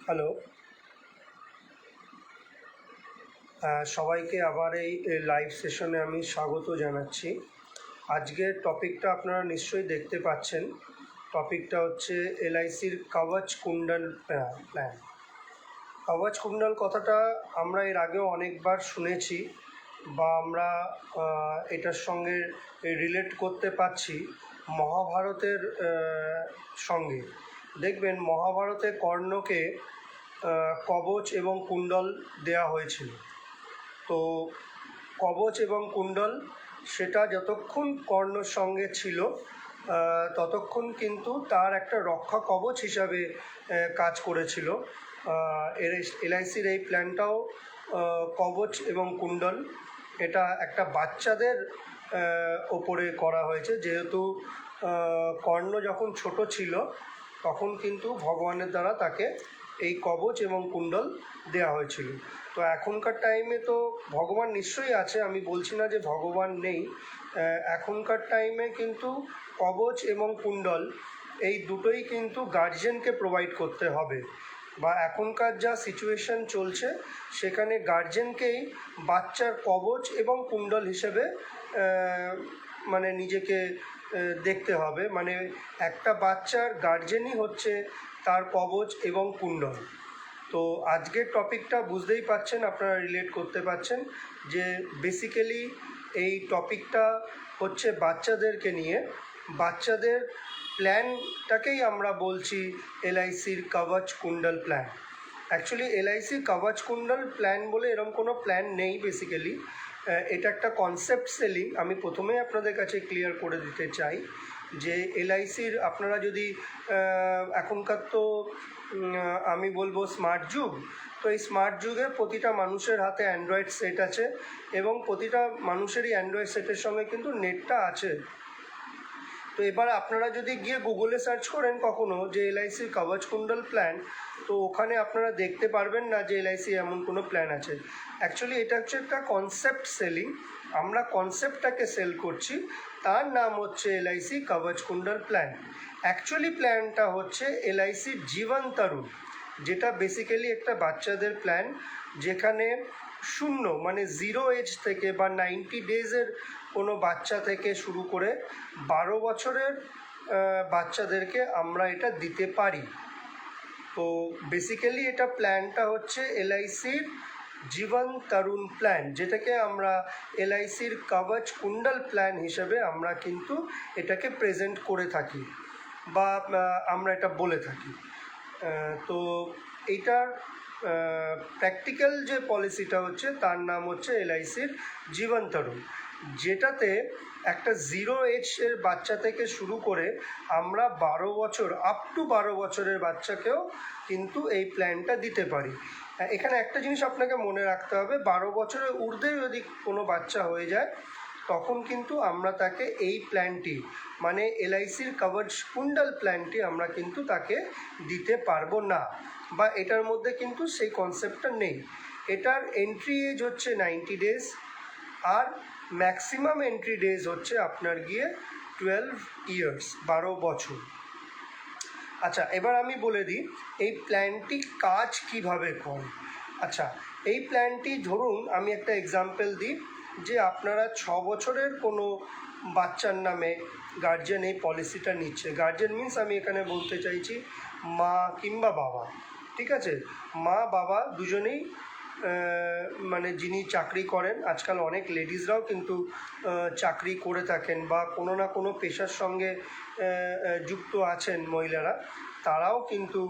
Hello, সবাইকে আবার এই লাইভ সেশনে আমি স্বাগত জানাচ্ছি। আজকের টপিকটা আপনারা নিশ্চয়ই দেখতে পাচ্ছেন। টপিকটা হচ্ছে এলআইসির কবচ কুণ্ডল প্ল্যান। কবচ কুণ্ডল কথাটা আমরা এর আগেও অনেকবার শুনেছি বা আমরা এটার সঙ্গে রিলেট করতে পারছি মহাভারতের সঙ্গে। দেখবেন মহাভারতে কর্ণকে কবচ এবং কুণ্ডল দেওয়া হয়েছিল। তো কবচ এবং কুণ্ডল সেটা যতক্ষণ কর্ণর সঙ্গে ছিল ততক্ষণ কিন্তু তার একটা রক্ষা কবচ হিসাবে কাজ করেছিল। এলআইসির এই প্ল্যানটাও কবচ এবং কুণ্ডল এটা একটা বাচ্চাদের ওপরে করা হয়েছে, যেহেতু কর্ণ যখন ছোট ছিল তখন কিন্তু ভগবানের দ্বারা তাকে এই কবচ এবং কুণ্ডল দেওয়া হয়েছিল। তো এখনকার টাইমে তো ভগবান নিশ্চয়ই আছে, আমি বলছি না যে ভগবান নেই। এখনকার টাইমে কিন্তু কবচ এবং কুণ্ডল এই দুটোই কিন্তু গার্জিয়ানকে প্রোভাইড করতে হবে, বা এখনকার যা সিচুয়েশন চলছে সেখানে গার্জিয়ানকেই বাচ্চার কবচ এবং কুণ্ডল হিসেবে মানে নিজেকে দেখতে হবে। মানে একটা বাচ্চার গার্জেনই হচ্ছে তার কবচ এবং কুণ্ডল। তো আজকের টপিকটা বুঝতেই পাচ্ছেন, আপনারা রিলেট করতে পারছেন যে বেসিক্যালি এই টপিকটা হচ্ছে বাচ্চাদেরকে নিয়ে। বাচ্চাদের প্ল্যানটাকেই আমরা বলছি এলআইসির কবচ কুণ্ডল প্ল্যান। অ্যাকচুয়ালি এলআইসির কবচ কুণ্ডল প্ল্যান বলে এরকম কোনো প্ল্যান নেই। বেসিক্যালি এটা একটা কনসেপ্ট সেলিং। আমি প্রথমেই আপনাদের কাছে ক্লিয়ার করে দিতে চাই যে এলআইসির আপনারা যদি এখনকার তো আমি বলবো স্মার্ট যুগ, তো এই স্মার্ট যুগে প্রতিটা মানুষের হাতে অ্যান্ড্রয়েড সেট আছে এবং প্রতিটা মানুষেরই অ্যান্ড্রয়েড সেটের সঙ্গে কিন্তু নেটটা আছে। তো এবার আপনারা যদি গিয়ে গুগলে সার্চ করেন কখনো যে এলআইসির কবচ কুণ্ডল প্ল্যান, তো ওখানে আপনারা দেখতে পারবেন না যে এলআইসি এমন কোনো প্ল্যান আছে। অ্যাকচুয়ালি এটা হচ্ছে একটা কনসেপ্ট সেলিং। আমরা কনসেপ্টটাকে সেল করছি, তার নাম হচ্ছে এলআইসি কবচ কুণ্ডল প্ল্যান। অ্যাকচুয়ালি প্ল্যানটা হচ্ছে এলআইসির জীবন তরুণ, যেটা বেসিক্যালি একটা বাচ্চাদের প্ল্যান, যেখানে শূন্য মানে 0 এজ থেকে বা 90 ডেজের কোনো বাচ্চা থেকে শুরু করে 12 বছরের বাচ্চাদেরকে আমরা এটা দিতে পারি। তো বেসিক্যালি এটা প্ল্যানটা হচ্ছে এলআইসির জীবন তরুণ প্ল্যান, যেটাকে আমরা এলআইসির কবচ কুণ্ডল প্ল্যান হিসেবে আমরা কিন্তু এটাকে প্রেজেন্ট করে থাকি বা আমরা এটা বলে থাকি। তো এইটার প্র্যাকটিক্যাল যে পলিসিটা হচ্ছে তার নাম হচ্ছে এলআইসির জীবন তরুণ, যেটাতে একটা 0 এজের বাচ্চা থেকে শুরু করে আমরা 12 বছর আপ টু 12 বছরের বাচ্চাকেও কিন্তু এই প্ল্যানটা দিতে পারি। এখানে একটা জিনিস আপনাকে মনে রাখতে হবে, 12 বছরের ঊর্ধ্বে যদি কোনো বাচ্চা হয়ে যায় তখন কিন্তু আমরা তাকে এই প্ল্যানটি মানে এলআইসির কবচ কুণ্ডল প্ল্যানটি আমরা কিন্তু তাকে দিতে পারবো না, বা এটার মধ্যে কিন্তু সেই কনসেপ্টটা নেই। এটার এন্ট্রি এজ হচ্ছে 90 ডেজ, আর ম্যাক্সিমাম এন্ট্রি ডেজ হচ্ছে আপনার গিয়ে 12 ইয়ার্স, 12 বছর। আচ্ছা, এবার আমি বলে দিই এই প্ল্যানটি কাজ কিভাবে করে। আচ্ছা, এই প্ল্যানটি ধরুন আমি একটা এক্সাম্পল দিই। যে আপনারা 6 বছরের কোনো বাচ্চার নামে গার্জেন এই পলিসিটা নিচ্ছে। গার্জেন মিন্স আমি এখানে বলতে চাইছি মা কিংবা বাবা, ঠিক আছে? মা বাবা দুজনেই মানে যিনি চাকরি করেন, আজকাল অনেক লেডিসরাও কিন্তু চাকরি করে থাকেন বা কোনো না কোনো পেশার সঙ্গে যুক্ত আছেন মহিলারা, তারাও কিন্তু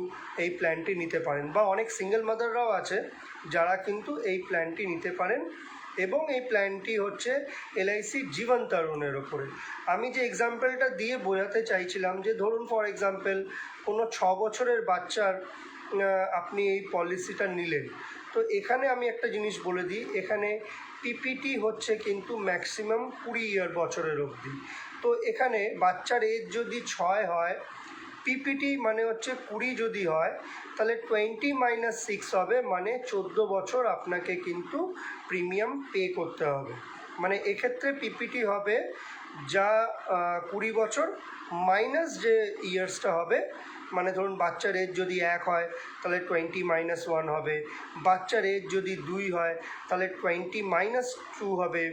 এই প্ল্যানটি নিতে পারেন। বা অনেক সিঙ্গেল মাদাররাও আছে যারা কিন্তু এই প্ল্যানটি নিতে পারেন। এবং এই প্ল্যানটি হচ্ছে এলআইসি জীবন তরুণের ওপরে। আমি যে এক্সাম্পলটা দিয়ে বোঝাতে চাইছিলাম যে ধরুন ফর এক্সাম্পল কোনো 6 বছরের বাচ্চার আপনি এই পলিসিটা নিলেন, তো এখানে আমি একটা জিনিস বলে দিই, এখানে পিপিটি হচ্ছে কিন্তু ম্যাক্সিমাম 20 বছরের অবধি। তো এখানে বাচ্চার এজ যদি 6 হয়, পিপিটি মানে হচ্ছে 20 যদি হয়, তাহলে 20 - 6 হবে, মানে 14 বছর আপনাকে কিন্তু প্রিমিয়াম পে করতে হবে। মানে এক্ষেত্রে পিপিটি হবে যা 20 বছর মাইনাস যে ইয়ার্সটা হবে, মানে ধরুন বাচ্চার এজ যদি 1 হয় তাহলে 20 - 1 হবে, বাচ্চার এজ যদি 2 হয় তাহলে 20 - 2 হবে,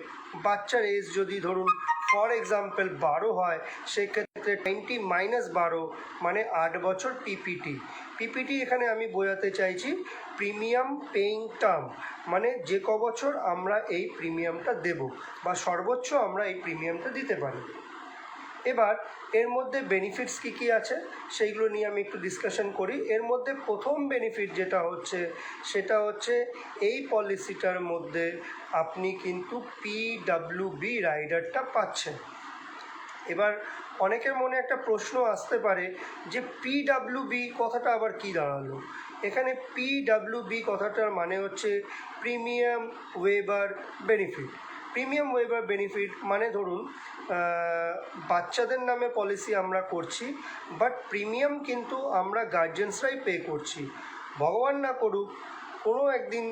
বাচ্চার এজ যদি ধরুন ফর এক্সাম্পল 12 হয় সেক্ষেত্রে 20 - 12 মানে 8 বছর পিপিটি। পিপিটি এখানে আমি বোঝাতে চাইছি প্রিমিয়াম পেইং টার্ম, মানে যে ক বছর আমরা এই প্রিমিয়ামটা দেব বা সর্বোচ্চ আমরা এই প্রিমিয়ামটা দিতে পারি। এবার এর মধ্যে বেনিফিটস কী কী আছে সেইগুলো নিয়ে আমি একটু ডিসকাশন করি। এর মধ্যে প্রথম বেনিফিট যেটা হচ্ছে সেটা হচ্ছে এই পলিসিটার মধ্যে আপনি কিন্তু পিডাব্লিউবি রাইডারটা পাচ্ছেন। এবার অনেকের মনে একটা প্রশ্ন আসতে পারে যে পিডাব্লিউবি কথাটা আবার কী দাঁড়ালো। এখানে পিডাব্লিউবি কথাটার মানে হচ্ছে premium weber benefit. Premium weber benefit মানে ধরুন বাচ্চাদের নামে পলিসি আমরা করছি, বাট প্রিমিয়াম কিন্তু আমরা গার্জেন্সরাই পে করছি। ভগবান না করুক কোনো একদিন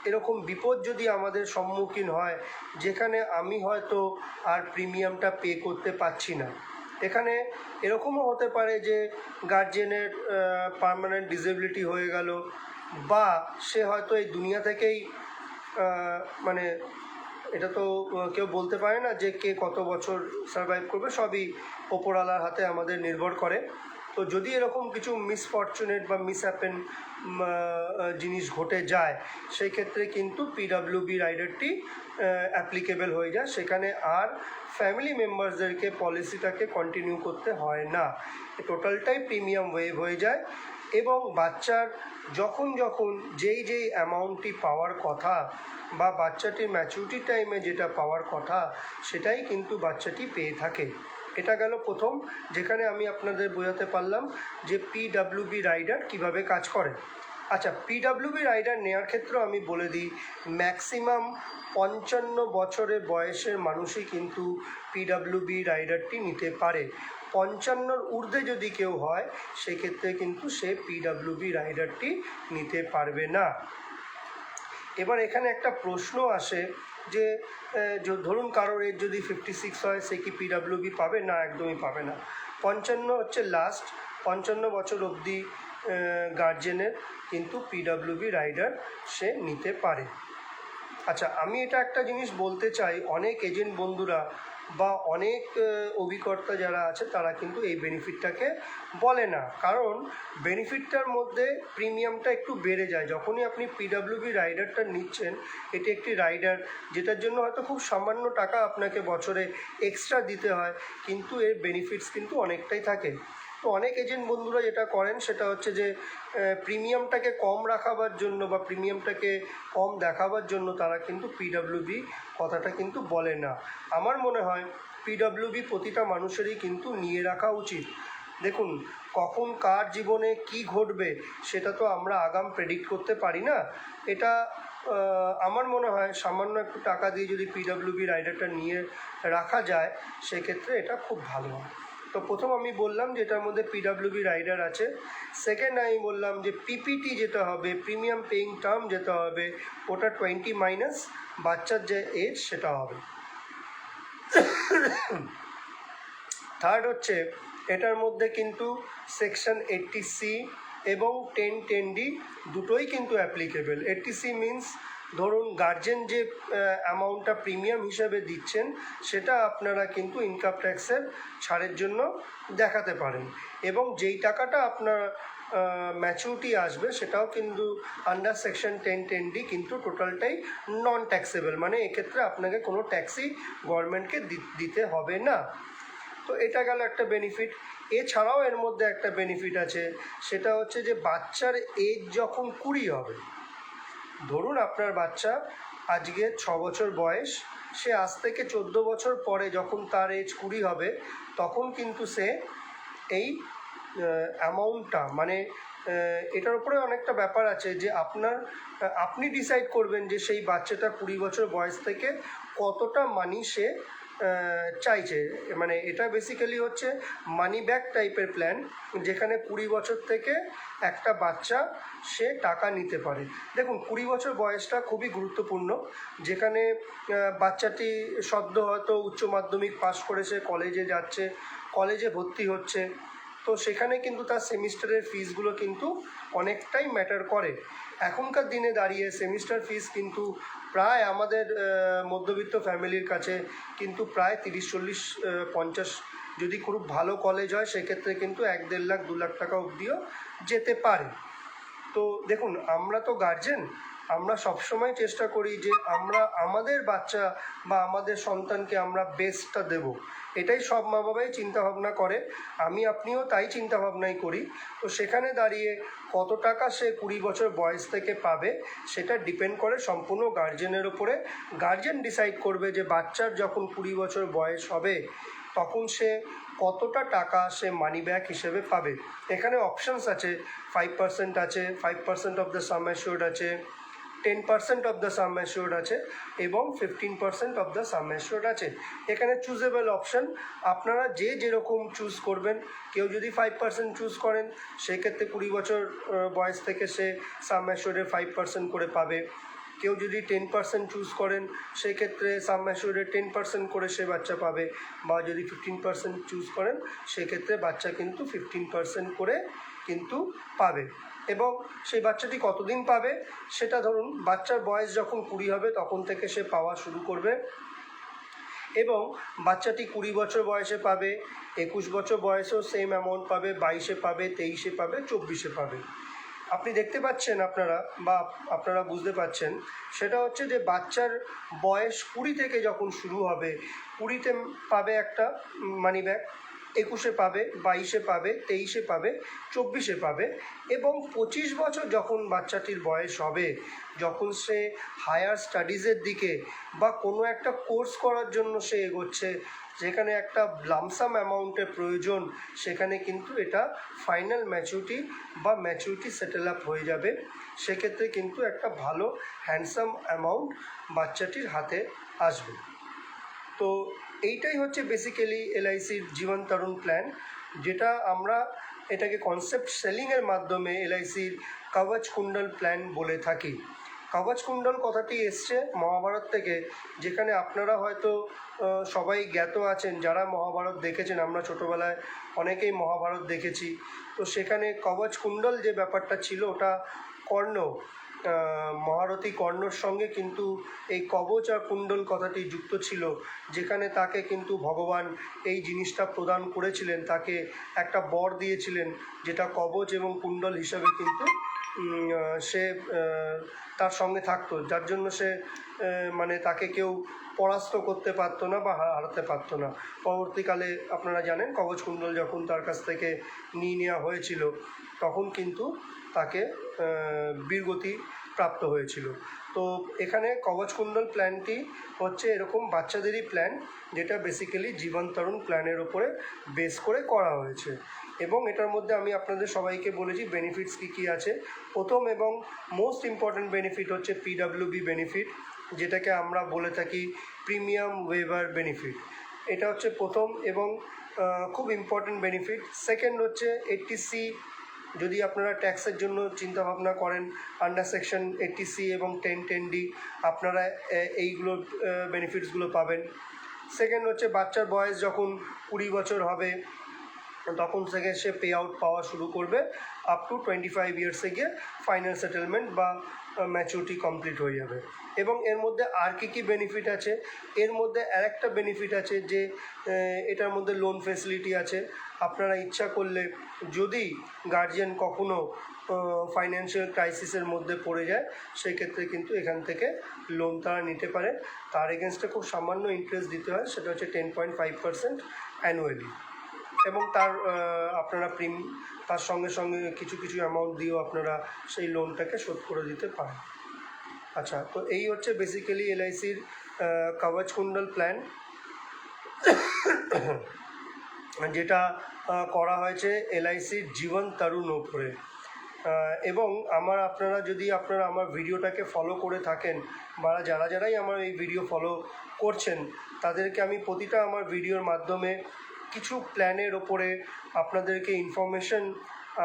এরকম বিপদ যদি আমাদের সম্মুখীন হয় যেখানে আমি হয়তো আর প্রিমিয়ামটা পে করতে পারছি না, এখানে এরকমও হতে পারে যে গার্জেনের পার্মানেন্ট ডিসেবিলিটি হয়ে গেল, বা সে হয়তো এই দুনিয়া থেকেই মানে এটা তো কেউ বলতে পারে না যে কে কত বছর সারভাইভ করবে, সবই ওপরওয়ালার হাতে আমাদের নির্ভর করে। তো যদি এরকম কিছু মিসফরচুনেট বা মিসহ্যাপেন জিনিস ঘটে যায় সেই ক্ষেত্রে কিন্তু পিডাব্লিউবি রাইডারটি অ্যাপ্লিকেবল হয়ে যায়, সেখানে আর ফ্যামিলি মেম্বার্সদেরকে পলিসিটাকে কন্টিনিউ করতে হয় না, টোটালটাই প্রিমিয়াম ওয়েভ হয়ে যায়। এবং বাচ্চার যখন যেই অ্যামাউন্টটি পাওয়ার কথা বা বাচ্চাটির ম্যাচুরিটি টাইমে যেটা পাওয়ার কথা সেটাই কিন্তু বাচ্চাটি পেয়ে থাকে। এটা গেল প্রথম, যেখানে আমি আপনাদের বোঝাতে পারলাম যে পিডাব্লিউবি রাইডার কিভাবে কাজ করে। আচ্ছা, পিডাব্লিউবি রাইডার নেওয়ার ক্ষেত্রেও আমি বলে দিই ম্যাক্সিমাম 55 বছরের বয়সের মানুষই কিন্তু পিডাব্লিউবি রাইডারটি নিতে পারে। 55-র ঊর্ধ্বে যদি কেউ হয় সেক্ষেত্রে কিন্তু সে পিডাব্লিউবি রাইডারটি নিতে পারবে না। এবার এখানে একটা প্রশ্ন আসে যে ধরুন কারোর এজ যদি 56 হয় সে কি পিডাব্লিউবি পাবে? না, একদমই পাবে না। 55 হচ্ছে লাস্ট, 55 বছর অবধি গার্জেনের কিন্তু পিডাব্লিউবি রাইডার সে নিতে পারে। আচ্ছা, আমি এটা একটা জিনিস বলতে চাই, অনেক এজেন্ট বন্ধুরা বা অনেক অভিকর্তা যারা আছে তারা কিন্তু এই বেনিফিটটাকে বলে না, কারণ বেনিফিটটার মধ্যে প্রিমিয়ামটা একটু বেড়ে যায়। যখনই আপনি পিডাব্লিউবি রাইডারটা নিচ্ছেন, এটি একটি রাইডার যেটার জন্য হয়তো খুব সামান্য টাকা আপনাকে বছরে এক্সট্রা দিতে হয়, কিন্তু এর বেনিফিটস কিন্তু অনেকটাই থাকে। তো অনেক এজেন্ট বন্ধুরা যেটা করেন সেটা হচ্ছে যে প্রিমিয়ামটাকে কম রাখাবার জন্য বা প্রিমিয়ামটাকে কম দেখাবার জন্য তারা কিন্তু পিডাব্লিউবি কথাটা কিন্তু বলে না। আমার মনে হয় পিডাব্লিউবি প্রতিটা মানুষেরই কিন্তু নিয়ে রাখা উচিত। দেখুন, কখন কার জীবনে কি ঘটবে সেটা তো আমরা আগাম প্রেডিক্ট করতে পারি না। এটা আমার মনে হয় সামান্য একটু টাকা দিয়ে যদি পিডাব্লিউবি রাইডারটা নিয়ে রাখা যায় সেক্ষেত্রে এটা খুব ভালো হয়। তো প্রথম আমি বললাম যে এটার মধ্যে পিডাব্লিউবি রাইডার আছে। সেকেন্ড আমি বললাম যে পিপিটি যেটা হবে, প্রিমিয়াম পেইং টার্ম যেটা হবে, ওটা 20 - বাচ্চার যে এজ সেটা হবে। থার্ড হচ্ছে এটার মধ্যে কিন্তু সেকশন 80C এবং 1010D দুটোই কিন্তু অ্যাপ্লিকেবল। 80C মিন্স ধরুন গার্জেন যে অ্যামাউন্টটা প্রিমিয়াম হিসেবে দিচ্ছেন সেটা আপনারা কিন্তু ইনকাম ট্যাক্সের ছাড়ের জন্য দেখাতে পারেন, এবং যেই টাকাটা আপনার ম্যাচুরিটি আসবে সেটাও কিন্তু আন্ডার সেকশন 10(10)D কিন্তু টোটালটাই নন ট্যাক্সেবল, মানে এক্ষেত্রে আপনাকে কোনো ট্যাক্সই গভর্নমেন্টকে দিতে হবে না। তো এটা গেল একটা বেনিফিট। এছাড়াও এর মধ্যে একটা বেনিফিট আছে, সেটা হচ্ছে যে বাচ্চার এজ যখন 20 হবে, ধরুন আপনার বাচ্চা আজকে 6 বছর বয়স, সে আজ থেকে 14 বছর পরে যখন তার এজ 20 হবে তখন কিন্তু সে এই অ্যামাউন্টটা মানে এটার উপরে অনেকটা ব্যাপার আছে যে আপনি ডিসাইড করবেন যে সেই বাচ্চাটা 20 বছর বয়স থেকে কতটা মানি সে চাইছে। মানে এটা বেসিক্যালি হচ্ছে মানি ব্যাক টাইপের প্ল্যান, যেখানে 20 বছর থেকে একটা বাচ্চা সে টাকা নিতে পারে। দেখুন 20 বছর বয়সটা খুবই গুরুত্বপূর্ণ, যেখানে বাচ্চাটি সদ্য হয়তো উচ্চ মাধ্যমিক পাশ করে সে কলেজে যাচ্ছে, কলেজে ভর্তি হচ্ছে, তো সেখানে কিন্তু তার সেমিস্টারের ফিসগুলো কিন্তু অনেকটাই ম্যাটার করে। এখনকার দিনে দাঁড়িয়ে সেমিস্টার ফিস কিন্তু প্রায় আমাদের মধ্যবিত্ত ফ্যামিলির কাছে কিন্তু প্রায় 30-40-50, যদি খুব ভালো কলেজ হয় সেক্ষেত্রে কিন্তু 1-1.5 লাখ 2 লাখ টাকা অবধিও যেতে পারে। তো দেখুন আমরা তো গার্জেন, আমরা সবসময় চেষ্টা করি যে আমরা আমাদের বাচ্চা বা আমাদের সন্তানকে আমরা বেস্টটা দেব, এটাই সব মা বাবাই চিন্তাভাবনা করে, আপনিও তাই চিন্তাভাবনাই করি। তো সেখানে দাঁড়িয়ে কত টাকা সে 20 বছর বয়স থেকে পাবে সেটা ডিপেন্ড করে সম্পূর্ণ গার্জেনের ওপরে। গার্জেন ডিসাইড করবে যে বাচ্চার যখন 20 বছর বয়স হবে তখন সে কতটা টাকা সে মানি ব্যাক হিসেবে পাবে। এখানে অপশানস আছে, 5% আছে, 5% অফ দ্য সাম অ্যাসিওর্ড আছে, 10% অফ দ্য সাম অ্যাসিওর্ড আছে এবং 15% অফ দ্য সাম অ্যাসিওর্ড আছে। এখানে চুজেবল অপশান, আপনারা যে যেরকম চুজ করবেন। কেউ যদি 5% চুজ করেন সেক্ষেত্রে 20 বছর বয়স থেকে সে সাম অ্যাসিওর্ডে 5% করে পাবে। কেউ যদি 10% চুজ করেন সেক্ষেত্রে সাম অ্যাসিওর্ডে 10% করে সে বাচ্চা পাবে, বা যদি 15% চুজ করেন সেক্ষেত্রে বাচ্চা কিন্তু 15% করে কিন্তু পাবে। এবং সেই বাচ্চাটি কতদিন পাবে সেটা ধরুন বাচ্চার বয়স যখন 20 হবে তখন থেকে সে পাওয়া শুরু করবে, এবং বাচ্চাটি 20 বছর বয়সে পাবে, 21 বছর বয়সেও সেম অ্যামাউন্ট পাবে, 22-এ পাবে, 23-এ পাবে, 24-এ পাবে। আপনি দেখতে পাচ্ছেন আপনারা বুঝতে পাচ্ছেন, সেটা হচ্ছে যে বাচ্চার বয়স 20 থেকে যখন শুরু হবে, 20-তে পাবে একটা মানি ব্যাক, 21-এ পাবে, 22-এ পাবে, 23-এ পাবে, 24-এ পাবে, এবং 25 বছর যখন বাচ্চাটির বয়স হবে, যখন সে হায়ার স্টাডিজের দিকে বা কোনো একটা কোর্স করার জন্য সে এগোচ্ছে, যেখানে একটা লামসাম অ্যামাউন্টের প্রয়োজন, সেখানে কিন্তু এটা ফাইনাল ম্যাচুরিটি সেটেল আপ হয়ে যাবে। সেক্ষেত্রে কিন্তু একটা ভালো হ্যান্ডসাম অ্যামাউন্ট বাচ্চাটির হাতে আসবে। তো এইটাই হচ্ছে বেসিক্যালি এলআইসির জীবন তরুণ প্ল্যান, যেটা আমরা এটাকে কনসেপ্ট সেলিংয়ের মাধ্যমে এলআইসির কবচ কুণ্ডল প্ল্যান বলে থাকি। কবচ কুণ্ডল কথাটি এসছে মহাভারত থেকে, যেখানে আপনারা হয়তো সবাই জ্ঞাত আছেন, যারা মহাভারত দেখেছেন, আমরা ছোটোবেলায় অনেকেই মহাভারত দেখেছি। তো সেখানে কবচ কুণ্ডল যে ব্যাপারটা ছিল ওটা কর্ণ, মহারথী কর্ণর সঙ্গে কিন্তু এই কবচ আর কুণ্ডল কথাটি যুক্ত ছিল, যেখানে তাকে কিন্তু ভগবান এই জিনিসটা প্রদান করেছিলেন, তাকে একটা বর দিয়েছিলেন, যেটা কবচ এবং কুণ্ডল হিসাবে কিন্তু সে তার সঙ্গে থাকতো, যার জন্য সে মানে তাকে কেউ পরাস্ত করতে পারতো না বা হারাতে পারতো না। পরবর্তীকালে আপনারা জানেন কবচ কুণ্ডল যখন তার কাছ থেকে নিয়ে নেওয়া হয়েছিল তখন কিন্তু তাকে বীরগতি প্রাপ্ত হয়েছিল। তো এখানে কবচ কুণ্ডল প্ল্যানটি হচ্ছে এরকম বাচ্চাদেরই প্ল্যান, যেটা বেসিক্যালি জীবন তরুণ প্ল্যানের ওপরে বেস করে করা হয়েছে। এবং এটার মধ্যে আমি আপনাদের সবাইকে বলেছি বেনিফিটস কী কী আছে। প্রথম এবং মোস্ট ইম্পর্ট্যান্ট বেনিফিট হচ্ছে পিডাব্লিউবি বেনিফিট, যেটাকে আমরা বলে থাকি প্রিমিয়াম ওয়েভার বেনিফিট। এটা হচ্ছে প্রথম এবং খুব ইম্পর্ট্যান্ট বেনিফিট। সেকেন্ড হচ্ছে 80C, যদি আপনারা ট্যাক্সের জন্য চিন্তাভাবনা করেন, আন্ডার সেকশন 80C এবং 10(10)D আপনারা এইগুলো বেনিফিটসগুলো পাবেন। সেকেন্ড হচ্ছে বাচ্চার বয়স যখন 20 বছর হবে তখন থেকে সে পে আউট পাওয়া শুরু করবে আপ টু 25 ইয়ার্সে গিয়ে ফাইনাল সেটেলমেন্ট বা ম্যাচুরিটি কমপ্লিট হয়ে যাবে। এবং এর মধ্যে আর কী বেনিফিট আছে, এর মধ্যে আরেকটা বেনিফিট আছে যে এটার মধ্যে লোন ফেসিলিটি আছে। আপনারা ইচ্ছা করলে যদি গার্জিয়ান কখনো ফাইন্যান্সিয়াল ক্রাইসিসের মধ্যে পড়ে যায়, সেই ক্ষেত্রে কিন্তু এখান থেকে লোন তারা নিতে পারে। তার এগেনস্টে খুব সামান্য ইন্টারেস্ট দিতে হয়, সেটা হচ্ছে 10.5% অ্যানুয়ালি। এবং তার আপনারা তার সঙ্গে সঙ্গে কিছু অ্যামাউন্ট দিয়েও আপনারা সেই লোনটাকে শোধ করে দিতে পারেন। আচ্ছা, তো এই হচ্ছে বেসিক্যালি এলআইসির কবচ কুণ্ডল প্ল্যান, যেটা করা হয়েছে এলআইসির জীবন তরুণ ওপরে। এবং আপনারা যদি আমার ভিডিওটাকে ফলো করে থাকেন বা যারাই আমার এই ভিডিও ফলো করছেন, তাদেরকে আমি প্রতিটা আমার ভিডিওর মাধ্যমে কিছু প্ল্যানের ওপরে আপনাদেরকে ইনফরমেশন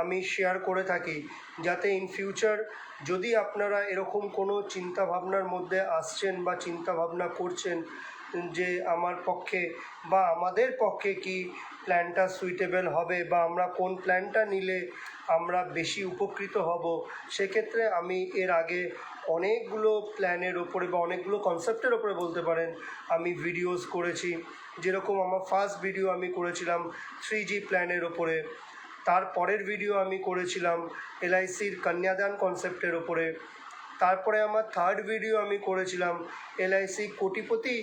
আমি শেয়ার করে থাকি, যাতে ইন ফিউচার যদি আপনারা এরকম কোনো চিন্তাভাবনার মধ্যে আসছেন বা চিন্তাভাবনা করছেন যে আমার পক্ষে বা আমাদের পক্ষে কি প্ল্যানটা সুইটেবল হবে বা আমরা কোন প্ল্যানটা নিলে আমরা বেশি উপকৃত হব, সেক্ষেত্রে আমি এর আগে অনেকগুলো প্ল্যানের ওপরে বা অনেকগুলো কনসেপ্টের ওপরে বলতে পারেন আমি ভিডিওস করেছি। যেরকম আমার ফার্স্ট ভিডিও আমি করেছিলাম 3G প্ল্যানের ওপরে, তারপরের ভিডিও আমি করেছিলাম এলআইসির কন্যাদান কনসেপ্টের ওপরে, তারপরে আমার থার্ড ভিডিও আমি করেছিলাম এলআইসি কোটিপতি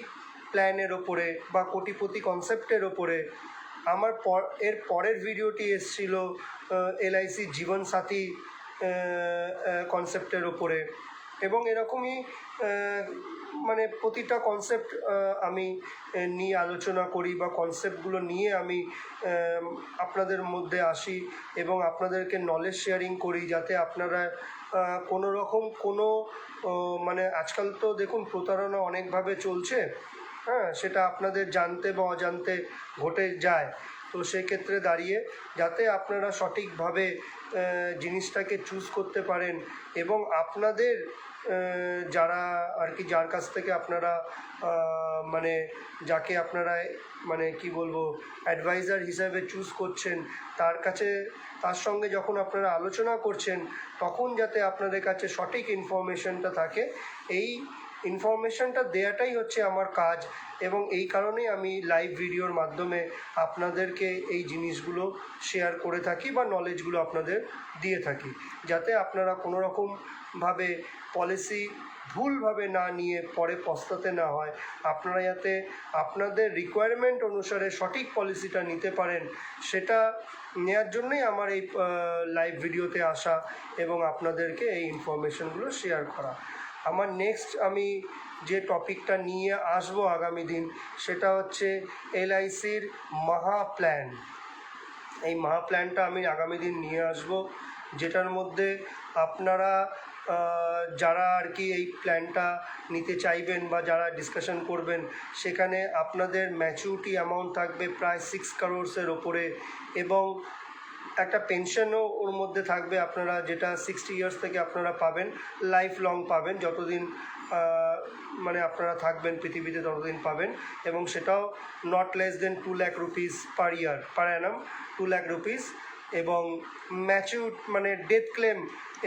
প্ল্যানের ওপরে বা কোটিপতি কনসেপ্টের ওপরে। আমার এর পরের ভিডিওটি এসেছিল এলআইসি জীবনসাথী কনসেপ্টের ওপরে। এবং এরকমই মানে প্রতিটা কনসেপ্ট আমি নিয়ে আলোচনা করি বা কনসেপ্টগুলো নিয়ে আমি আপনাদের মধ্যে আসি এবং আপনাদেরকে নলেজ শেয়ারিং করি, যাতে আপনারা কোনো রকম মানে আজকাল তো দেখুন প্রতারণা অনেকভাবে চলছে, হ্যাঁ, সেটা আপনাদের জানতে বা অজান্তে ঘটে যায়। তো সেক্ষেত্রে দাঁড়িয়ে যাতে আপনারা সঠিকভাবে জিনিসটাকে চুজ করতে পারেন এবং আপনাদের যারা আর কি যার কাছ থেকে আপনারা মানে যাকে আপনারা মানে কি বলবো অ্যাডভাইজার হিসাবে চুজ করছেন, তার সঙ্গে যখন আপনারা আলোচনা করছেন, তখন যাতে আপনাদের কাছে সঠিক ইনফরমেশনটা থাকে, এই ইনফরমেশনটা দেওয়াটাই হচ্ছে আমার কাজ। এবং এই কারণেই আমি লাইভ ভিডিওর মাধ্যমে আপনাদেরকে এই জিনিসগুলো শেয়ার করে থাকি বা নলেজগুলো আপনাদের দিয়ে থাকি, যাতে আপনারা কোনো রকমভাবে পলিসি ভুলভাবে না নিয়ে পরে পস্তাতে না হয়। আপনারা যাতে আপনাদের রিকোয়ারমেন্ট অনুসারে সঠিক পলিসিটা নিতে পারেন, সেটা নেওয়ার জন্যই আমার এই লাইভ ভিডিওতে আসা এবং আপনাদেরকে এই ইনফরমেশনগুলো শেয়ার করা। আমার নেক্সট আমি যে টপিকটা নিয়ে আসবো আগামী দিন, সেটা হচ্ছে এলআইসির মহা প্ল্যান। এই মহা প্ল্যানটা আমি আগামী দিন নিয়ে আসবো, যেটার মধ্যে আপনারা যারা আর কি এই প্ল্যানটা নিতে চাইবেন বা যারা ডিসকাশন করবেন, সেখানে আপনাদের ম্যাচুরিটি অ্যামাউন্ট থাকবে প্রায় 6 crores ওপরে এবং একটা পেনশনও ওর মধ্যে থাকবে, আপনারা যেটা 60 ইয়ার্স থেকে আপনারা পাবেন, লাইফ লং পাবেন, যতদিন মানে আপনারা থাকবেন পৃথিবীতে ততদিন পাবেন। এবং সেটাও not less than 2 lakh rupees per year, per Anam 2 lakh rupees। এবং ম্যাচিউর মানে ডেথ ক্লেম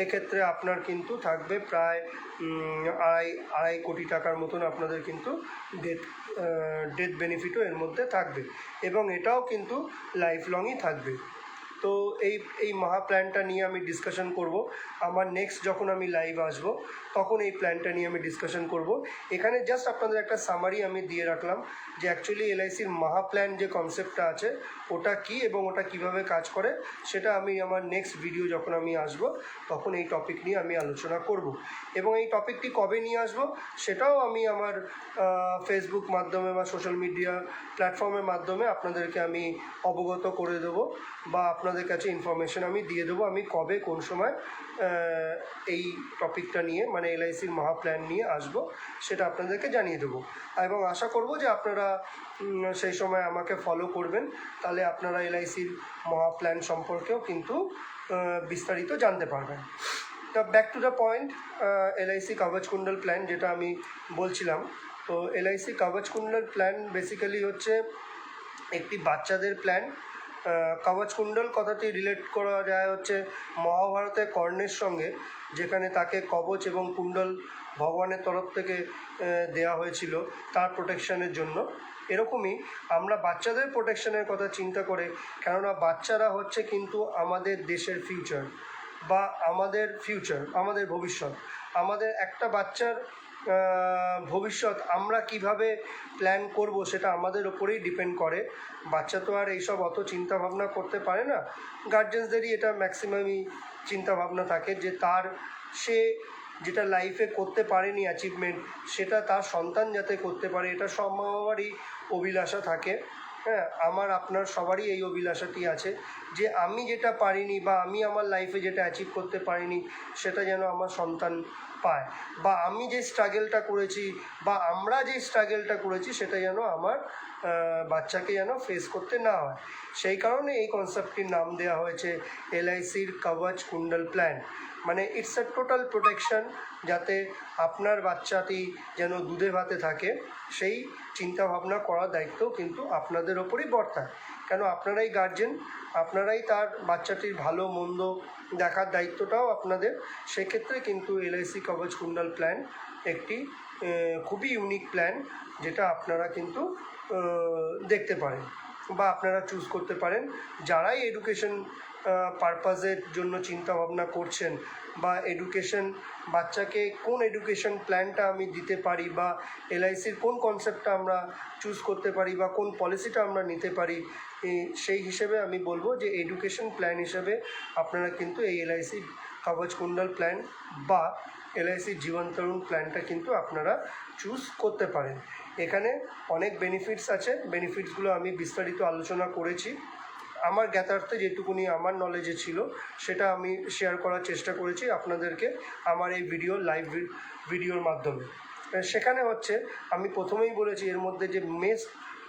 এক্ষেত্রে আপনার কিন্তু থাকবে প্রায় 2.5 কোটি টাকার মতন আপনাদের কিন্তু ডেথ বেনিফিটও এর মধ্যে থাকবে এবং এটাও কিন্তু লাইফ লংই থাকবে। তো এই মহা প্ল্যানটা নিয়ে আমি ডিসকাশন করব। আমার নেক্সট যখন আমি লাইভ আসবো, তখন এই প্ল্যানটা নিয়ে আমি ডিসকাশন করব। এখানে জাস্ট আপনাদের একটা সামারি আমি দিয়ে রাখলাম যে অ্যাকচুয়ালি এলআইসির মহা প্ল্যান যে কনসেপ্টটা আছে ওটা কী এবং ওটা কিভাবে কাজ করে, সেটা আমি আমার নেক্সট ভিডিও যখন আমি আসব, তখন এই টপিক নিয়ে আমি আলোচনা করব। এবং এই টপিকটি কবে নিয়ে আসব, সেটাও আমি আমার ফেসবুক মাধ্যমে বা সোশ্যাল মিডিয়া প্ল্যাটফর্মের মাধ্যমে আপনাদেরকে আমি অবগত করে দেবো বা আপনাদের কাছে ইনফরমেশন আমি দিয়ে দেবো আমি কবে কোন সময় এই টপিকটা নিয়ে মানে এলআইসির মহা প্ল্যান নিয়ে আসবো, সেটা আপনাদেরকে জানিয়ে দেবো। এবং আশা করব যে আপনারা সেই সময় আমাকে ফলো করবেন, তাহলে আপনারা এলআইসির মহা প্ল্যান সম্পর্কেও কিন্তু বিস্তারিত জানতে পারবেন। তা back to the point, LIC কবচ কুণ্ডল প্ল্যান যেটা আমি বলছিলাম। তো এলআইসি কবচ কুণ্ডল প্ল্যান বেসিক্যালি হচ্ছে একটি বাচ্চাদের প্ল্যান কবচ কুণ্ডল কথাটি রিলেট করা যায় হচ্ছে মহাভারতের কর্ণের সঙ্গে, যেখানে তাকে কবচ এবং কুণ্ডল ভগবানের তরফ থেকে দেওয়া হয়েছিল তার প্রোটেকশনের জন্য। এরকমই আমরা বাচ্চাদের প্রোটেকশনের কথা চিন্তা করে, কেননা বাচ্চারা হচ্ছে কিন্তু আমাদের দেশের ফিউচার বা আমাদের ভবিষ্যৎ। আমাদের একটা বাচ্চার ভবিষ্যৎ আমরা কিভাবে প্ল্যান করব সেটা আমাদের ওপরেই ডিপেন্ড করে। বাচ্চা তো আর এইসব অত চিন্তাভাবনা করতে পারে না, গার্জেন্সদেরই এটা ম্যাক্সিমামই চিন্তাভাবনা থাকে যে সে যেটা লাইফে করতে পারেনি অ্যাচিভমেন্ট, সেটা তার সন্তান যাতে করতে পারে, এটা সব মা বাবারই অভিলাষা থাকে। হ্যাঁ, আমার আপনার সবারই এই অভিলাষাটি আছে যে আমি যেটা পারিনি বা আমি আমার লাইফে যেটা অ্যাচিভ করতে পারিনি সেটা যেন আমার সন্তান পায়, বা আমি যে স্ট্রাগেলটা করেছি বা আমরা যে স্ট্রাগেলটা করেছি সেটা যেন আমার বাচ্চাকে যেন ফেস করতে না হয়। সেই কারণে এই কনসেপ্টটির নাম দেওয়া হয়েছে এলআইসির কবচ কুণ্ডল প্ল্যান। মানে ইটস আ টোটাল প্রোটেকশন, যাতে আপনার বাচ্চাটি যেন দুধে ভাতে থাকে সেই চিন্তাভাবনা করার দায়িত্ব কিন্তু আপনাদের ওপরই বর্তায়। কেন, আপনারাই গার্জেন, আপনারাই তার বাচ্চাটির ভালো মন্দ দেখার দায়িত্বটাও আপনাদের। সেক্ষেত্রে কিন্তু এলআইসি কবচ কুণ্ডল প্ল্যান একটি খুবই ইউনিক প্ল্যান, যেটা আপনারা কিন্তু দেখতে পারেন বা আপনারা চুজ করতে পারেন। যারাই এডুকেশন পারপাসের জন্য চিন্তা ভাবনা করছেন বা বাচ্চাকে কোন এডুকেশন প্ল্যানটা আমি দিতে পারি বা এলআইসির কোন কনসেপ্টটা আমরা চুজ করতে পারি বা কোন পলিসিটা আমরা নিতে পারি, সেই হিসেবে আমি বলবো যে এডুকেশন প্ল্যান হিসেবে আপনারা কিন্তু এই এলআইসি কবচ কুণ্ডল প্ল্যান বা এলআইসি জীবন তরুণ প্ল্যানটা কিন্তু আপনারা চুজ করতে পারেন। এখানে অনেক বেনিফিটস আছে, বেনিফিটসগুলো আমি বিস্তারিত আলোচনা করেছি। আমার জ্ঞাতার্থে যেটুকুনি আমার নলেজে ছিল সেটা আমি শেয়ার করার চেষ্টা করেছি আপনাদেরকে আমার এই ভিডিওর মাধ্যমে। সেখানে হচ্ছে আমি প্রথমেই বলেছি এর মধ্যে যে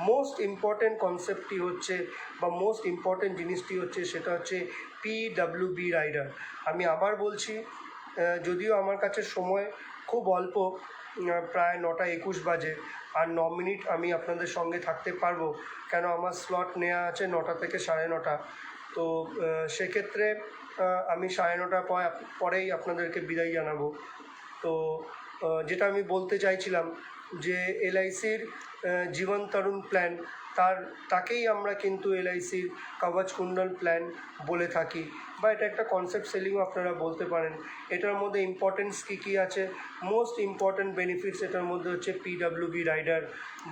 মোস্ট ইম্পর্ট্যান্ট কনসেপ্টটি হচ্ছে বা মোস্ট ইম্পর্ট্যান্ট জিনিসটি হচ্ছে সেটা হচ্ছে PWB রাইডার। আমি আবার বলছি, যদিও আমার কাছে সময় খুব অল্প, প্রায় 9:21 বাজে, আর 9 মিনিট আমি আপনাদের সঙ্গে থাকতে পারবো, কেন আমার স্লট নেওয়া আছে 9টা থেকে 9:30। তো সেক্ষেত্রে আমি 9:30 পরেই আপনাদেরকে বিদায় জানাবো। তো যেটা আমি বলতে চাইছিলাম যে এলআইসির জীবন তরুণ প্ল্যান, তাকেই আমরা কিন্তু এলআইসির কবচ কুণ্ডল প্ল্যান বলে থাকি, বা এটা একটা কনসেপ্ট সেলিংও আপনারা বলতে পারেন। এটার মধ্যে ইম্পর্টেন্স কী আছে, মোস্ট ইম্পর্ট্যান্ট বেনিফিটস এটার মধ্যে হচ্ছে PWB রাইডার,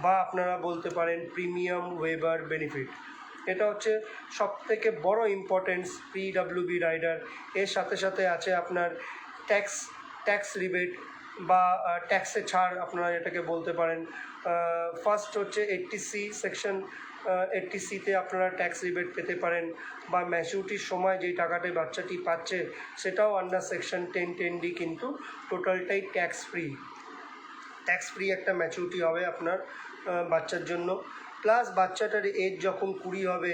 বা আপনারা বলতে পারেন প্রিমিয়াম ওয়েবার বেনিফিট। এটা হচ্ছে সবথেকে বড় ইম্পর্টেন্স PWB রাইডার। এর সাথে সাথে আছে আপনার ট্যাক্স রিবেট বা ট্যাক্সে ছাড় আপনারা এটাকে বলতে পারেন। ফার্স্ট হচ্ছে 80C সেকশন 80Cতে আপনারা ট্যাক্স রিবেট পেতে পারেন, বা ম্যাচুরিটির সময় যেই টাকাটা বাচ্চাটি পাচ্ছে সেটাও আন্ডার সেকশন 1010D কিন্তু টোটালটাই ট্যাক্স ফ্রি একটা ম্যাচুরিটি হবে আপনার বাচ্চার জন্য। প্লাস বাচ্চাটার এজ যখন 20 হবে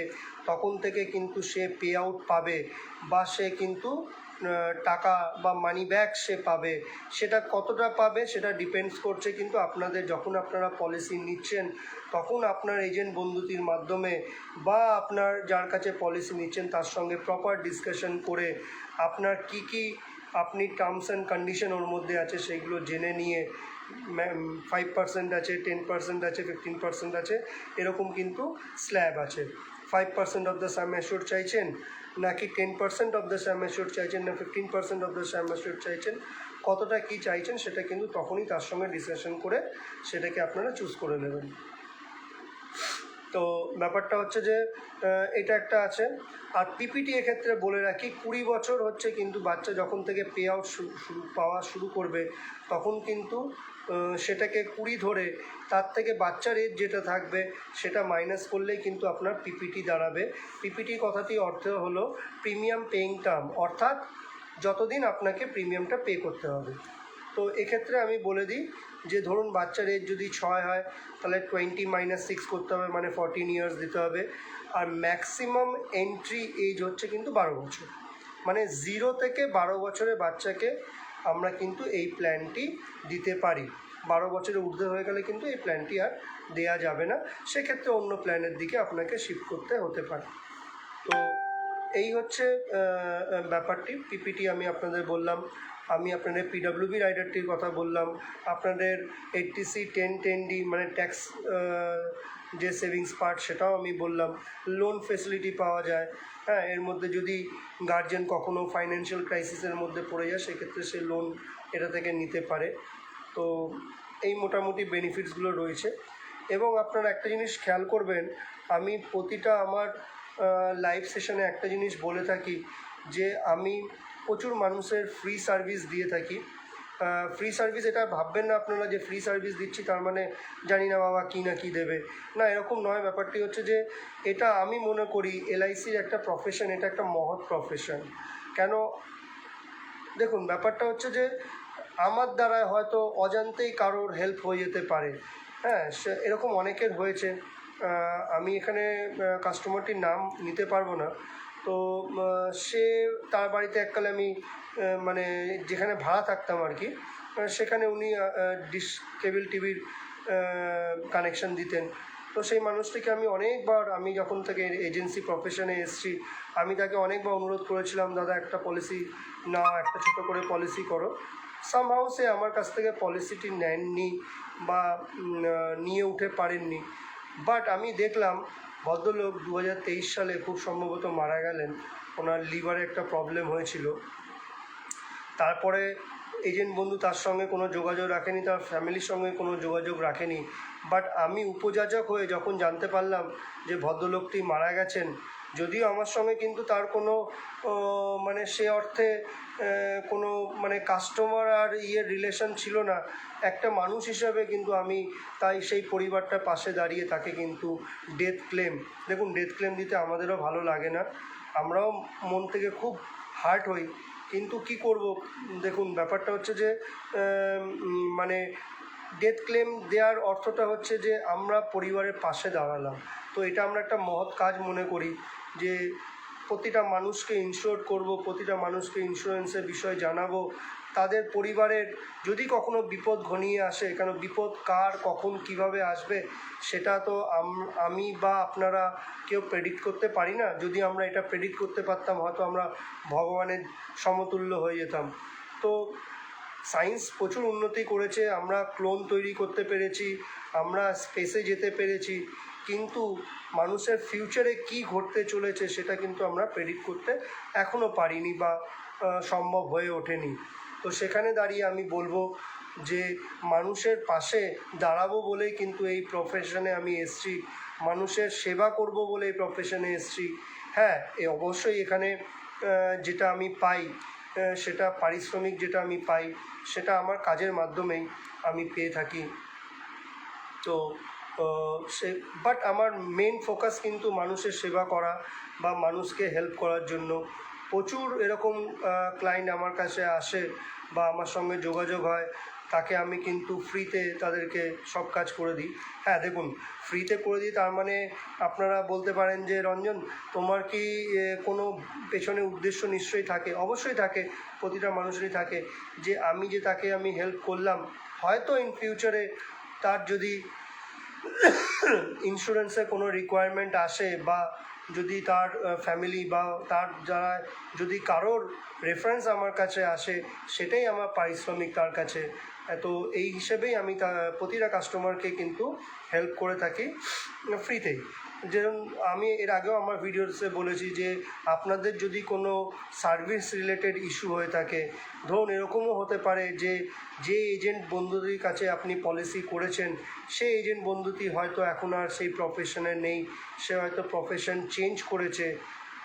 তখন থেকে কিন্তু সে পে আউট পাবে, বা সে কিন্তু টাকা বা মানি ব্যাক সে পাবে। সেটা কতটা পাবে সেটা ডিপেন্ডস করছে কিন্তু যখন আপনারা পলিসি নিচ্ছেন তখন আপনার এজেন্ট বন্ধুতির মাধ্যমে বা আপনার যার কাছে পলিসি নিচ্ছেন তার সঙ্গে প্রপার ডিসকাশন করে আপনার কি আপনি টার্মস অ্যান্ড কন্ডিশন ওর মধ্যে আছে সেইগুলো জেনে নিয়ে 5% আছে, 10% আছে, 15% আছে, এরকম কিন্তু স্ল্যাব আছে। 5% অফ দ্য সাম অ্যাসিওর চাইছেন, নাকি 10% অফ দ্য সাম অ্যাসিওর চাইছেন, না 15% অফ দ্য সাম অ্যাসিওর চাইছেন, কতটা কি চাইছেন সেটা কিন্তু তখনই তার সঙ্গে ডিসকাশন করে সেটাকে আপনারা চুজ করে নেবেন। তো ব্যাপারটা হচ্ছে যে এটা একটা আছে। আর পিপিটি এক্ষেত্রে বলে রাখি 20 বছর হচ্ছে কিন্তু বাচ্চা যখন থেকে পে আউট পাওয়া শুরু করবে তখন কিন্তু সেটাকে 20 ধরে তার থেকে বাচ্চার এজ যেটা থাকবে সেটা মাইনাস করলেই কিন্তু আপনার পিপিটি দাঁড়াবে। পিপিটি কথাটি অর্থ হলো প্রিমিয়াম পেইং টার্ম, অর্থাৎ যতদিন আপনাকে প্রিমিয়ামটা পে করতে হবে। তো এক্ষেত্রে আমি বলে দিই যে ধরুন বাচ্চার এজ যদি 6 হয় তাহলে 20 - 6 করতে হবে, মানে 14 ইয়ার্স দিতে হবে। আর ম্যাক্সিমাম এন্ট্রি এজ হচ্ছে কিন্তু 12 বছর, মানে 0 থেকে 12 বছরের বাচ্চাকে আমরা কিন্তু এই প্ল্যানটি দিতে পারি। 12 বছরের ঊর্ধ্বে হয়ে গেলে কিন্তু এই প্ল্যানটি আর দেয়া যাবে না, সেক্ষেত্রে অন্য প্ল্যানের দিকে আপনাকে শিফট করতে হতে পারে। তো এই হচ্ছে ব্যাপারটি। পিপিটি আমি আপনাদের বললাম, আমি আপনাদের পিডাব্লিউবি রাইডারটির কথা বললাম, আপনাদের 80C 1010D মানে ট্যাক্স যে সেভিংস পার্ট সেটাও আমি বললাম, লোন ফেসিলিটি পাওয়া যায়। হ্যাঁ, এর মধ্যে যদি গার্জেন কখনো ফাইন্যান্সিয়াল ক্রাইসিসের মধ্যে পড়ে যায় সেক্ষেত্রে সে লোন এটা থেকে নিতে পারে। তো এই মোটামুটি বেনিফিটসগুলো রয়েছে। এবং আপনারা একটা জিনিস খেয়াল করবেন, আমি প্রতিটা আমার লাইভ সেশনে একটা জিনিস বলে থাকি যে আমি প্রচুর মানুষের ফ্রি সার্ভিস দিয়ে থাকি। ফ্রি সার্ভিস এটা ভাববেন না আপনারা যে ফ্রি সার্ভিস দিচ্ছি তার মানে জানি না বাবা কী না কী দেবে, না এরকম নয়। ব্যাপারটি হচ্ছে যে এটা আমি মনে করি এলআইসির একটা প্রফেশন, এটা একটা মহৎ প্রফেশন। কেন দেখুন, ব্যাপারটা হচ্ছে যে আমার দ্বারা হয়তো অজান্তেই কারোর হেল্প হয়ে যেতে পারে। হ্যাঁ, সে এরকম অনেকের হয়েছে। আমি এখানে কাস্টমারটির নাম নিতে পারবো না। তো সে তার বাড়িতে এককালে আমি মানে যেখানে ভাড়া থাকতাম আর কি, সেখানে উনি ডিশ কেবল টিভির কানেকশন দিতেন। তো সেই মানুষটিকে আমি অনেকবার, আমি যখন থেকে এজেন্সি প্রফেশনে এসেছি, আমি তাকে অনেকবার অনুরোধ করেছিলাম, দাদা একটা পলিসি নাও, একটা ছোটো করে পলিসি করো। সামহাও সে আমার কাছ থেকে পলিসিটি নেননি বা নিয়ে উঠে পারেননি। বাট আমি দেখলাম ভদ্রলোক 2023 সালে খুব সম্ভবত মারা গেলেন, ওনার লিভারে একটা প্রবলেম হয়েছিল। তারপরে এজেন্ট বন্ধু তার সঙ্গে কোনো যোগাযোগ রাখেনি, তার ফ্যামিলির সঙ্গে কোনো যোগাযোগ রাখেনি। বাট আমি উপযাজক হয়ে যখন জানতে পারলাম যে ভদ্রলোকটি মারা গেছেন, যদিও আমার সঙ্গে কিন্তু তার কোনো মানে সে অর্থে কোনো মানে কাস্টমার আর রিলেশন ছিল না, একটা মানুষ হিসাবে কিন্তু আমি তাই সেই পরিবারটার পাশে দাঁড়িয়ে তাকে কিন্তু ডেথ ক্লেম, দেখুন ডেথ ক্লেম দিতে আমাদেরও ভালো লাগে না, আমরাও মন থেকে খুব হার্ট হই, কিন্তু কি করব। দেখুন ব্যাপারটা হচ্ছে যে মানে ডেথ ক্লেম দেওয়ার অর্থটা হচ্ছে যে আমরা পরিবারের পাশে দাঁড়ালাম। তো এটা আমরা একটা মহৎ কাজ মনে করি যে প্রতিটা মানুষকে ইনশিওর করব, প্রতিটা মানুষকে ইন্স্যুরেন্সের বিষয়ে জানাবো, তাদের পরিবারের যদি কখনো বিপদ ঘনিয়ে আসে, কেন বিপদ কার কখন কিভাবে আসবে সেটা তো আমি বা আপনারা কেউ প্রেডিক্ট করতে পারি না। যদি আমরা এটা প্রেডিক্ট করতে পারতাম হয়তো আমরা ভগবানের সমতুল্য হয়ে যেতাম। তো সায়েন্স প্রচুর উন্নতি করেছে, আমরা ক্লোন তৈরি করতে পেরেছি, আমরা স্পেসে যেতে পেরেছি, কিন্তু মানুষের ফিউচারে কি ঘটতে চলেছে সেটা কিন্তু আমরা প্রেডিক্ট করতে এখনও পারিনি বা সম্ভব হয়ে ওঠেনি। তো সেখানে দাঁড়িয়ে আমি বলবো যে মানুষের পাশে দাঁড়াবো বলেই কিন্তু এই প্রফেশনে আমি এসেছি, মানুষের সেবা করব বলে এই প্রফেশনে এসেছি। হ্যাঁ, অবশ্যই এখানে যেটা আমি পাই, সেটা পারিশ্রমিক যেটা আমি পাই সেটা আমার কাজের মাধ্যমেই আমি পেয়ে থাকি। তো বাট আমার মেন ফোকাস কিন্তু মানুষের সেবা করা বা মানুষকে হেল্প করার জন্য। প্রচুর এরকম ক্লায়েন্ট আমার কাছে আসে বা আমার সঙ্গে যোগাযোগ হয়, তাকে আমি কিন্তু ফ্রিতে তাদেরকে সব কাজ করে দিই। হ্যাঁ দেখুন, ফ্রিতে করে দিই তার মানে আপনারা বলতে পারেন যে রঞ্জন তোমার কি কোনো পেছনে উদ্দেশ্য নিশ্চয়ই থাকে, অবশ্যই থাকে, প্রতিটা মানুষেরই থাকে, যে আমি যে তাকে আমি হেল্প করলাম, হয়তো ইন ফিউচারে তার যদি ইন্স্যুরেন্সের কোনো রিকোয়ারমেন্ট আসে বা যদি তার ফ্যামিলি বা তার যারা যদি কারোর রেফারেন্স আমার কাছে আসে, সেটাই আমার পারিশ্রমিক তার কাছে। তো এই হিসেবেই আমি প্রতিটা কাস্টমারকে কিন্তু হেল্প করে থাকি ফ্রিতেই। যেরকম আমি এর আগেও আমার ভিডিওসে বলেছি যে আপনাদের যদি কোনো সার্ভিস রিলেটেড ইস্যু হয়ে থাকে, ধরুন এরকমও হতে পারে যে যে এজেন্ট বন্ধুদের কাছে আপনি পলিসি করেছেন সেই এজেন্ট বন্ধুটি হয়তো এখন আর সেই প্রফেশনে নেই, সে হয়তো প্রফেশন চেঞ্জ করেছে,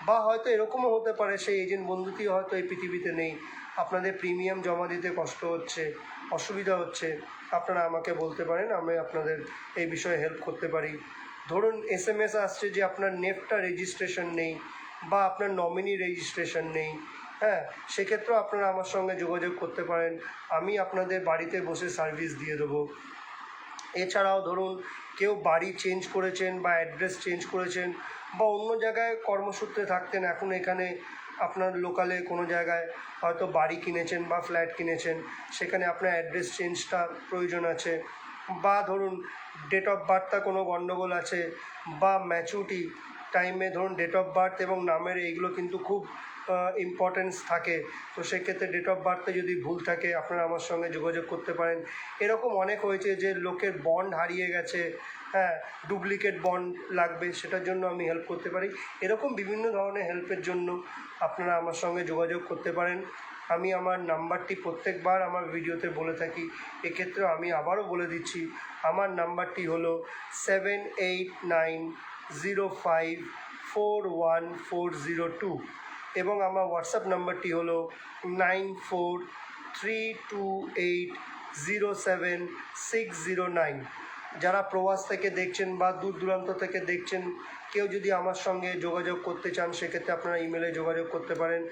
বা হয়তো এরকমও হতে পারে সেই এজেন্ট বন্ধুটি হয়তো এই পৃথিবীতে নেই, আপনাদের প্রিমিয়াম জমা দিতে কষ্ট হচ্ছে, অসুবিধা হচ্ছে, আপনারা আমাকে বলতে পারেন, আমি আপনাদের এই বিষয়ে হেল্প করতে পারি। ধরুন SMS আসছে যে আপনার নেফটা রেজিস্ট্রেশন নেই বা আপনার নমিনি রেজিস্ট্রেশন নেই, হ্যাঁ সেক্ষেত্রেও আপনারা আমার সঙ্গে যোগাযোগ করতে পারেন, আমি আপনাদের বাড়িতে বসে সার্ভিস দিয়ে দেবো। এছাড়াও ধরুন কেউ বাড়ি চেঞ্জ করেছেন বা অ্যাড্রেস চেঞ্জ করেছেন বা অন্য জায়গায় কর্মসূত্রে থাকতেন, এখন এখানে আপনার লোকালে কোনো জায়গায় হয়তো বাড়ি কিনেছেন বা ফ্ল্যাট কিনেছেন, সেখানে আপনার অ্যাড্রেস চেঞ্জটা প্রয়োজন আছে, বা ধরুন ডেট অফ বার্থটা কোনো গণ্ডগোল আছে বা ম্যাচুরিটি টাইমে ধরুন ডেট অফ বার্থ এবং নামের এইগুলো কিন্তু খুব ইম্পর্টেন্স থাকে। তো সেক্ষেত্রে ডেট অফ বার্থে যদি ভুল থাকে আপনারা আমার সঙ্গে যোগাযোগ করতে পারেন। এরকম অনেক হয়েছে যে লোকের বন্ড হারিয়ে গেছে, হ্যাঁ, ডুপ্লিকেট বন্ড লাগবে, সেটার জন্য আমি হেল্প করতে পারি। এরকম বিভিন্ন ধরনের হেল্পের জন্য আপনারা আমার সঙ্গে যোগাযোগ করতে পারেন। আমি আমার নাম্বারটি প্রত্যেকবার আমার ভিডিওতে বলে থাকি, এক্ষেত্রে আমি আবারও বলে দিচ্ছি। আমার নাম্বারটি হলো 7890541402 এবং আমার হোয়াটসঅ্যাপ নাম্বারটি হলো 9432807609। যারা প্রবাস থেকে দেখছেন বা দূর দূরান্ত থেকে দেখছেন, কেউ যদি আমার সঙ্গে যোগাযোগ করতে চান সেক্ষেত্রে আপনারা ইমেলে যোগাযোগ করতে পারেন।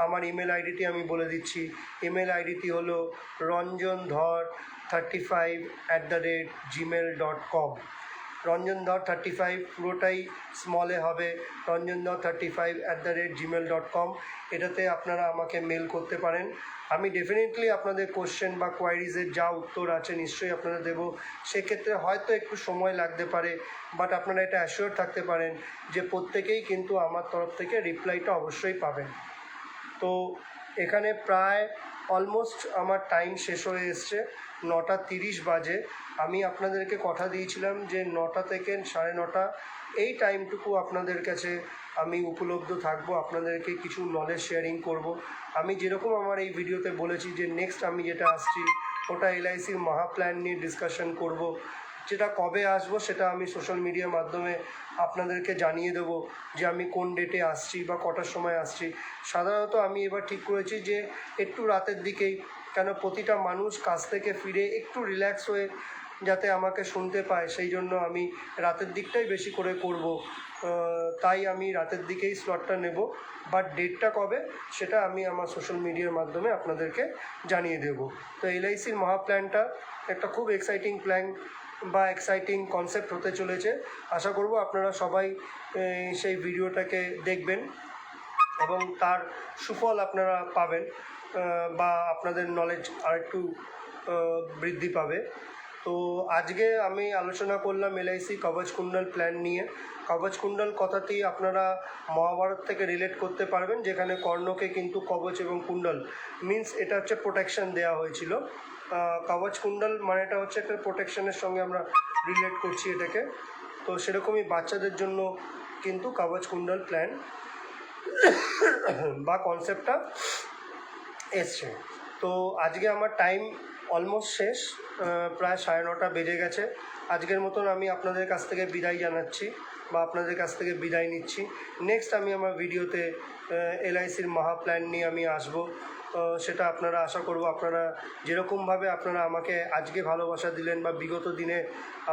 আমার ইমেল আইডিটি আমি বলে দিচ্ছি। ইমেল আইডিটি হলো ranjandhar35@gmail.com। ranjandhar35 পুরোটাই স্মলে হবে, ranjandhar35@gmail.com। এটাতে আপনারা আমাকে মেল করতে পারেন। আমি ডেফিনেটলি আপনাদের কোশ্চেন বা কোয়ারিজের যা উত্তর আছে নিশ্চয়ই আপনারা দেবো। সেক্ষেত্রে হয়তো একটু সময় লাগতে পারে, বাট আপনারা এটা অ্যাসিওর থাকতে পারেন যে প্রত্যেকেই কিন্তু আমার তরফ থেকে রিপ্লাইটা অবশ্যই পাবেন। তো এখানে প্রায় অলমোস্ট আমার টাইম শেষ হয়ে এসছে, 9:30 বাজে। আমি আপনাদেরকে কথা দিয়েছিলাম যে 9টা থেকে 9:30 এই টাইমটুকু আপনাদের কাছে আমি উপলব্ধ থাকবো, আপনাদেরকে কিছু নলেজ শেয়ারিং করব। আমি যেরকম আমার এই ভিডিওতে বলেছি যে নেক্সট আমি যেটা আসছি ওটা এলআইসির মহা প্ল্যান নিয়ে ডিসকাশন করব। যেটা কবে আসবো সেটা আমি সোশ্যাল মিডিয়ার মাধ্যমে আপনাদেরকে জানিয়ে দেবো যে আমি কোন ডেটে আসছি বা কটার সময় আসছি। সাধারণত আমি এবার ঠিক করেছি যে একটু রাতের দিকেই, কেন প্রতিটা মানুষ কাজ থেকে ফিরে একটু রিল্যাক্স হয়ে যাতে আমাকে শুনতে পায়, সেই জন্য আমি রাতের দিকটাই বেশি করে করব। তাই আমি রাতের দিকেই স্লটটা নেব, বাট ডেটটা কবে সেটা আমি আমার সোশ্যাল মিডিয়ার মাধ্যমে আপনাদেরকে জানিয়ে দেব। তো এলআইসির মহা প্ল্যানটা একটা খুব এক্সাইটিং প্ল্যান বা এক্সাইটিং কনসেপ্ট হতে চলেছে। আশা করব আপনারা সবাই সেই ভিডিওটাকে দেখবেন এবং তার সুফল আপনারা পাবেন, বা আপনাদের নলেজ আরেকটু বৃদ্ধি পাবে। তো আজকে আমি আলোচনা করলাম এলআইসি কবচ কুণ্ডল প্ল্যান নিয়ে। কবচ কুণ্ডল কথাটি আপনারা মহাভারত থেকে রিলেট করতে পারবেন, যেখানে কর্ণকে কিন্তু কবচ এবং কুণ্ডল মিন্স এটা হচ্ছে প্রোটেকশন দেওয়া হয়েছিল। কবচ কুণ্ডল মানেটা হচ্ছে একটা প্রোটেকশনের সঙ্গে আমরা রিলেট করছি এটাকে। তো সেরকমই বাচ্চাদের জন্য কিন্তু কবচ কুণ্ডল প্ল্যান বা কনসেপ্টটা এসছে। তো আজকে আমার টাইম অলমোস্ট শেষ, প্রায় 9:30 বেজে গেছে। আজকের মতন আমি আপনাদের কাছ থেকে বিদায় জানাচ্ছি বা আপনাদের কাছ থেকে বিদায় নিচ্ছি। নেক্সট আমি আমার ভিডিওতে এলআইসির মহা প্ল্যান নিয়ে আমি আসবো। সেটা আপনারা আশা করব আপনারা যেরকমভাবে আপনারা আমাকে আজকে ভালোবাসা দিলেন বা বিগত দিনে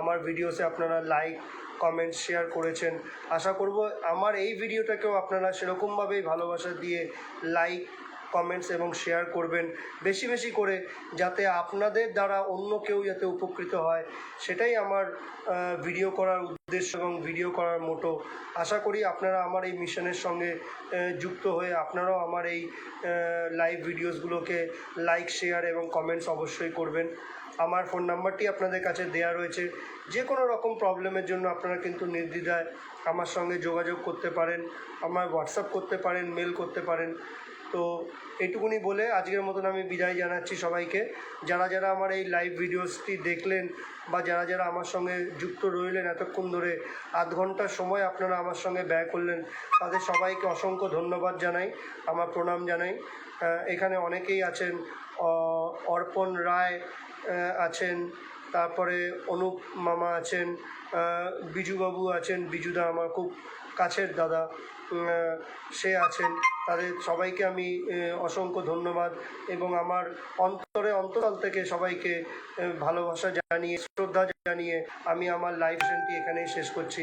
আমার ভিডিওসে আপনারা লাইক কমেন্ট শেয়ার করেছেন, আশা করব আমার এই ভিডিওটাকেও আপনারা সেরকমভাবেই ভালোবাসা দিয়ে লাইক কমেন্টস এবং শেয়ার করবেন বেশি বেশি করে, যাতে আপনাদের দ্বারা অন্য কেউ যাতে উপকৃত হয়, সেটাই আমার ভিডিও করার উদ্দেশ্য এবং ভিডিও করার মোটো। আশা করি আপনারা আমার এই মিশনের সঙ্গে যুক্ত হয়ে আপনারাও আমার এই লাইভ ভিডিওসগুলোকে লাইক শেয়ার এবং কমেন্টস অবশ্যই করবেন। আমার ফোন নাম্বারটি আপনাদের কাছে দেয়া রয়েছে। যে কোনো রকম প্রবলেমের জন্য আপনারা কিন্তু নির্দ্বিধায় আমার সঙ্গে যোগাযোগ করতে পারেন, আমার হোয়াটসঅ্যাপ করতে পারেন, মেল করতে পারেন। তো এইটুকুনি বলে আজকের মতন আমি বিদায় জানাচ্ছি সবাইকে। যারা যারা আমার এই লাইভ ভিডিওসটি দেখলেন বা যারা যারা আমার সঙ্গে যুক্ত রইলেন এতক্ষণ ধরে, আধ ঘন্টার সময় আপনারা আমার সঙ্গে ব্যয় করলেন, তাদের সবাইকে অসংখ্য ধন্যবাদ জানাই, আমার প্রণাম জানাই। এখানে অনেকেই আছেন, অর্পণ রায় আছেন, তারপরে অনুপ মামা আছেন, বিজুবাবু আছেন, বিজুদা আমার খুব কাছের দাদা, সে আছেন। তাদের সবাইকে আমি অসংখ্য ধন্যবাদ এবং আমার অন্তরাল থেকে সবাইকে ভালোবাসা জানিয়ে, শ্রদ্ধা জানিয়ে আমি আমার লাইভ সেশনটি এখানেই শেষ করছি।